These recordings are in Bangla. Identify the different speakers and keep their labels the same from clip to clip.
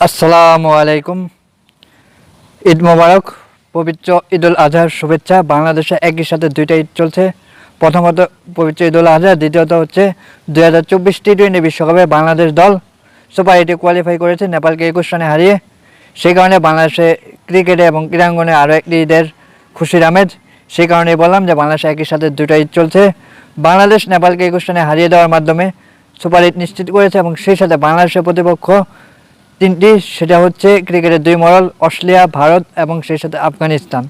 Speaker 1: আসসালামু আলাইকুম। ঈদ মোবারক। পবিত্র ঈদুল আজহার শুভেচ্ছা। বাংলাদেশে একই সাথে দুইটা ঈদ চলছে। প্রথমত পবিত্র ঈদুল আজহা, দ্বিতীয়ত হচ্ছে 2024 টি-20 বিশ্বকাপে বাংলাদেশ দল সুপার 8-এ কোয়ালিফাই করেছে নেপালকে 21 রানে হারিয়ে। সেই কারণে বাংলাদেশে ক্রিকেটে এবং ক্রীড়াঙ্গনে আরও একটি ঈদের খুশির আমেজ। সেই কারণেই বললাম যে বাংলাদেশে একই সাথে দুইটা ঈদ চলছে। বাংলাদেশ নেপালকে 21 রানে হারিয়ে দেওয়ার মাধ্যমে সুপার 8 নিশ্চিত করেছে এবং সেই সাথে বাংলাদেশের প্রতিপক্ষ তিনটি, সেটা হচ্ছে ক্রিকেটের দুই মরল অস্ট্রেলিয়া, ভারত এবং সেই সাথে আফগানিস্তান।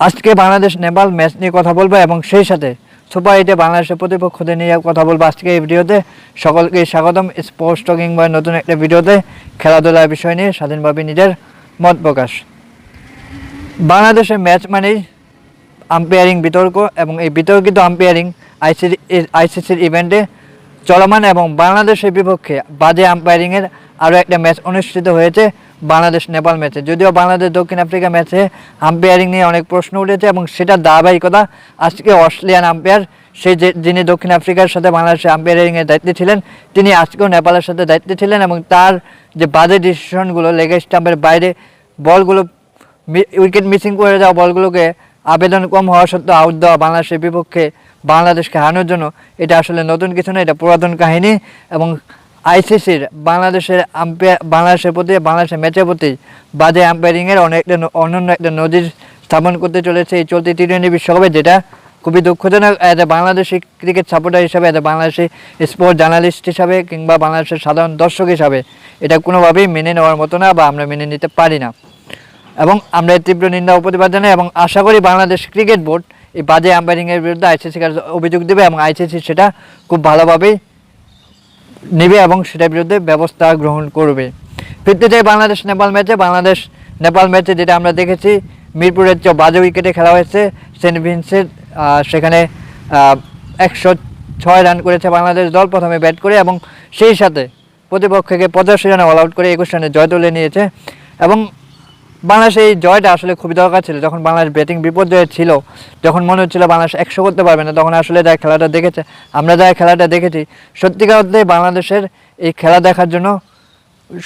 Speaker 1: আজকে বাংলাদেশ নেপাল ম্যাচ নিয়ে কথা বলবো এবং সেই সাথে সুপার 8-এ বাংলাদেশের প্রতিপক্ষদের নিয়ে কথা বলবো আজকে এই ভিডিওতে। সকলকে স্বাগতম স্পোর্টস টকিং বয়ের নতুন একটা ভিডিওতে খেলাধুলার বিষয় নিয়ে স্বাধীনভাবে নিজের মত প্রকাশ। বাংলাদেশের ম্যাচ মানেই আম্পায়ারিং বিতর্ক এবং এই বিতর্কিত আম্পায়ারিং আইসিসির ইভেন্টে চলমান এবং বাংলাদেশের বিপক্ষে বাজে আম্পায়ারিংয়ের আরও একটা ম্যাচ অনুষ্ঠিত হয়েছে বাংলাদেশ নেপাল ম্যাচে। যদিও বাংলাদেশ দক্ষিণ আফ্রিকা ম্যাচে আম্পায়ারিং নিয়ে অনেক প্রশ্ন উঠেছে এবং সেটার ধারাবাহিকতা আজকে অস্ট্রেলিয়ান আম্পায়ার, যিনি দক্ষিণ আফ্রিকার সাথে বাংলাদেশের আম্পায়ারিংয়ের দায়িত্বে ছিলেন, তিনি আজকেও নেপালের সাথে দায়িত্বে ছিলেন এবং তার যে বাজে ডিসিশনগুলো, লেগ স্টাম্পের বাইরে বলগুলো, উইকেট মিসিং করে যাওয়া বলগুলোকে আবেদন কম হওয়া সত্ত্বেও আউট দেওয়া বাংলাদেশের বিপক্ষে বাংলাদেশকে হারানোর জন্য, এটা আসলে নতুন কিছু না, এটা পুরাতন কাহিনী। এবং আইসিসির বাংলাদেশের প্রতি, বাংলাদেশের ম্যাচের প্রতি বাজে আম্পায়ারিংয়ের অনন্য একটা নজির স্থাপন করতে চলেছে এই চলতি টি-20 বিশ্বকাপে, যেটা খুবই দুঃখজনক। As a Bangladeshi cricket supporter হিসাবে, as a Bangladeshi sport journalist হিসাবে কিংবা বাংলাদেশের সাধারণ দর্শক হিসাবে এটা কোনোভাবেই মেনে নেওয়ার মতো না বা আমরা মেনে নিতে পারি না এবং আমরা তীব্র নিন্দা ও প্রতিবাদ জানাই এবং আশা করি বাংলাদেশ ক্রিকেট বোর্ড এই বাজে আম্পায়ারিংয়ের বিরুদ্ধে আইসিসির কাছে অভিযোগ দেবে এবং আইসিসি সেটা খুব ভালোভাবেই নেবে এবং সেটার বিরুদ্ধে ব্যবস্থা গ্রহণ করবে। ফিরতে চাই বাংলাদেশ নেপাল ম্যাচে যেটা আমরা দেখেছি, মিরপুরের চেয়ে বাজে উইকেটে খেলা হয়েছে। সেন্ট ভিনসেন্ট, সেখানে 106 রান করেছে বাংলাদেশ দল প্রথমে ব্যাট করে এবং সেই সাথে প্রতিপক্ষকে 85 রানে অল আউট করে 21 রানে জয় তুলে নিয়েছে। এবং বাংলাদেশ এই জয়টা আসলে খুবই দরকার ছিল। যখন বাংলাদেশ ব্যাটিং বিপর্যয়ে ছিল, যখন মনে হচ্ছিল বাংলাদেশ 100 করতে পারবে না, তখন আসলে যারা খেলাটা দেখেছি সত্যিকার অর্থে বাংলাদেশের এই খেলা দেখার জন্য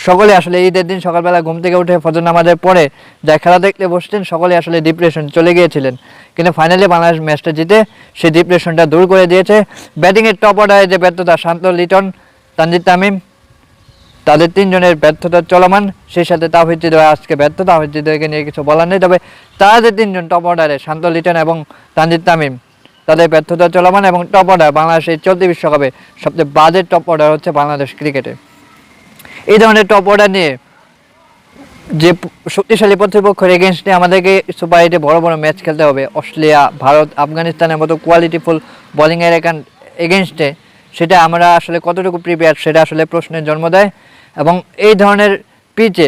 Speaker 1: সকলে আসলে ঈদের দিন সকালবেলা ঘুম থেকে উঠে ফজর নামাজের পরে যা খেলা দেখতে বসতেন সকলে আসলে ডিপ্রেশন চলে গিয়েছিলেন, কিন্তু ফাইনালি বাংলাদেশ ম্যাচটা জিতে সেই ডিপ্রেশনটা দূর করে দিয়েছে। ব্যাটিংয়ের টপ অর্ডারে যে ব্যর্থতা, শান্ত, লিটন, তানজিদ তামিম, তাদের তিনজনের ব্যর্থতা চলমান। সেই সাথে তাওহিদ হৃদয় আজকে ব্যর্থ, তাওহিদ হৃদয়কে নিয়ে কিছু বলার নেই। তবে তাদের তিনজন টপ অর্ডারে, শান্ত, লিটন এবং তানজিদ তামিম, তাদের ব্যর্থতা চলমান এবং টপ অর্ডার বাংলাদেশের চলতি বিশ্বকাপে সবচেয়ে বাজে টপ অর্ডার হচ্ছে বাংলাদেশ ক্রিকেটে। এই ধরনের টপ অর্ডার নিয়ে যে শক্তিশালী প্রতিপক্ষের এগেনস্টে আমাদেরকে সুপার 8-এ বড় বড় ম্যাচ খেলতে হবে, অস্ট্রেলিয়া, ভারত, আফগানিস্তানের মতো কোয়ালিটিফুল বোলিংয়ের এগেনস্টে, সেটা আমরা আসলে কতটুকু প্রিপেয়ার সেটা আসলে প্রশ্নের জন্ম দেয়। এবং এই ধরনের পিচে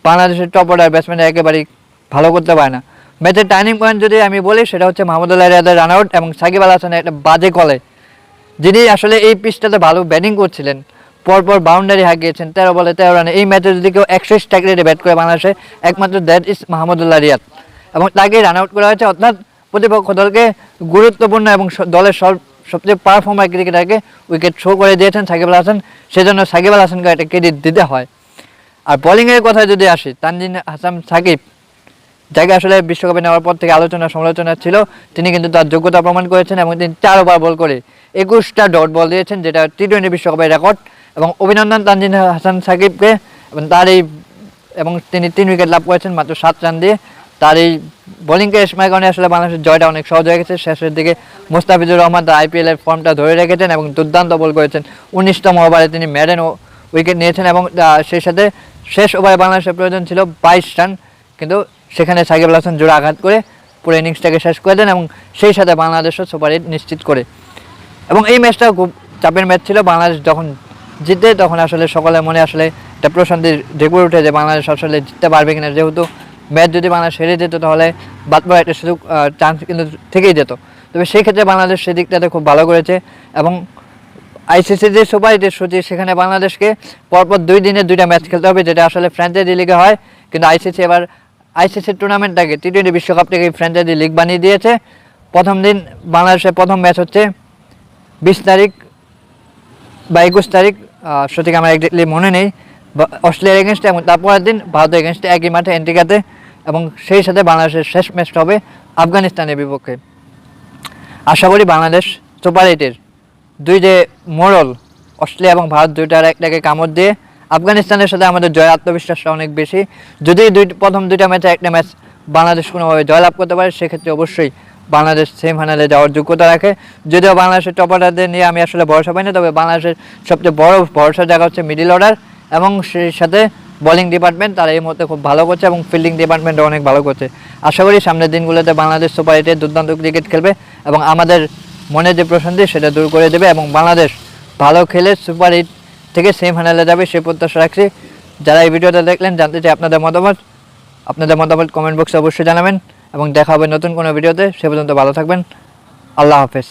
Speaker 1: বাংলাদেশের টপ অর্ডার ব্যাটসম্যানরা একেবারেই ভালো করতে পারে না। ম্যাচের টার্নিং পয়েন্ট যদি আমি বলি, সেটা হচ্ছে মাহমুদুল্লাহ রিয়াদের রান আউট এবং সাকিব আল হাসানের একটা বাজে কলে, যিনি আসলে এই পিচটাতে ভালো ব্যাটিং করছিলেন, পরপর বাউন্ডারি হাঁকিয়েছেন 13 বলে 13 রানে। এই ম্যাচে যদি কেউ 100 স্ট্রাইক রেটে ব্যাট করে বাংলাদেশে, একমাত্র দ্যাট ইজ মাহমুদুল্লাহ রিয়াদ এবং তাকে রান আউট করা হয়েছে। অর্থাৎ প্রতিপক্ষ দলকে গুরুত্বপূর্ণ এবং দলের সবচেয়ে পারফর্মার ক্রিকেটারকে উইকেট শো করে দিয়েছেন সাকিব আল হাসান, সেজন্য সাকিব আল হাসানকে একটা ক্রেডিট দিতে হয়। আর বোলিংয়ের কথায় যদি আসি, তানজিদ হাসান সাকিব, যাকে আসলে বিশ্বকাপে নেওয়ার পর থেকে সমালোচনা ছিল, তিনি কিন্তু তার যোগ্যতা প্রমাণ করেছেন এবং তিনি 4 ওভার বল করে 21টা ডট বল দিয়েছেন, যেটা টি-20 বিশ্বকাপের রেকর্ড। এবং অভিনন্দন তানজিদ হাসান সাকিবকে এবং তিনি 3 উইকেট লাভ করেছেন মাত্র 7 রান দিয়ে। তার এই বোলিং ক্যারিশমার কারণে আসলে বাংলাদেশের জয়টা অনেক সহজ হয়ে গেছে। শেষের দিকে মুস্তাফিজুর রহমান তার আইপিএলের ফর্মটা ধরে রেখেছেন এবং দুর্দান্ত বল করেছেন। 19তম ওভারে তিনি ম্যাডেন উইকেট নিয়েছেন এবং সেই সাথে শেষ ওভারে বাংলাদেশের প্রয়োজন ছিল 22 রান, কিন্তু সেখানে সাকিব আল হাসান জোড়া আঘাত করে পুরো ইনিংসটাকে শেষ করে দেন এবং সেই সাথে বাংলাদেশও সুপার 8 নিশ্চিত করে। এবং এই ম্যাচটা খুব চাপের ম্যাচ ছিল। বাংলাদেশ যখন জিতে তখন আসলে সকলের মনে আসলে একটা প্রশান্তির ঢেকুর উঠে যে বাংলাদেশ আসলে জিততে পারবে কিনা, যেহেতু ম্যাচ যদি বাংলাদেশ হেরে যেত তাহলে বাদ পড়ার একটা সুযোগ চান্স কিন্তু থেকেই যেত। তবে সেই ক্ষেত্রে বাংলাদেশ সেদিকটাতে খুব ভালো করেছে এবং আইসিসি যে সুপার 8-এর সূচি, সেখানে বাংলাদেশকে পরপর 2 দিনে 2টা ম্যাচ খেলতে হবে, যেটা আসলে ফ্র্যাঞ্চাইজি লিগে হয়, কিন্তু আইসিসি এবার আইসিসির টুর্নামেন্টটাকে টি-20 বিশ্বকাপ থেকে ফ্র্যাঞ্চাইজি লিগ বানিয়ে দিয়েছে। প্রথম দিন বাংলাদেশের প্রথম ম্যাচ হচ্ছে 20 তারিখ বা 21 তারিখ, সঠিক আমার একজাক্টলি মনে নেই, অস্ট্রেলিয়ার এগেনস্টে এবং তারপরের দিন ভারতের এগেনস্টে একই মাঠে অ্যান্টিগাতে, এবং সেই সাথে বাংলাদেশের শেষ ম্যাচটা হবে আফগানিস্তানের বিপক্ষে। আশা করি বাংলাদেশ সুপার 8-এর দুই যে মোড়ল অস্ট্রেলিয়া এবং ভারত দুইটার একটাকে কামড় দিয়ে আফগানিস্তানের সাথে আমাদের জয় আত্মবিশ্বাসটা অনেক বেশি। যদি প্রথম দুইটা ম্যাচে একটা ম্যাচ বাংলাদেশ কোনোভাবে জয়লাভ করতে পারে, সেক্ষেত্রে অবশ্যই বাংলাদেশ সেমিফাইনালে যাওয়ার যোগ্যতা রাখে। যদিও বাংলাদেশের টপারদের নিয়ে আমি আসলে ভরসা পাই না, তবে বাংলাদেশের সবচেয়ে বড় ভরসার জায়গা হচ্ছে মিডল অর্ডার এবং সেই সাথে বোলিং ডিপার্টমেন্ট। তারা এই মুহূর্তে খুব ভালো করছে এবং ফিল্ডিং ডিপার্টমেন্টও অনেক ভালো করছে। আশা করি সামনের দিনগুলোতে বাংলাদেশ সুপার 8-এ দুর্দান্ত ক্রিকেট খেলবে এবং আমাদের মনে যে প্রশান্তি সেটা দূর করে দেবে, এবং বাংলাদেশ ভালো খেলে সুপার 8 থেকে সেমিফাইনালে যাবে সেই প্রত্যাশা রাখছি। যারা এই ভিডিওটা দেখলেন, জানতে চাই আপনাদের মতামত কমেন্ট বক্সে অবশ্যই জানাবেন, এবং দেখা হবে নতুন কোনো ভিডিওতে। সে পর্যন্ত ভালো থাকবেন। আল্লাহ হাফেজ।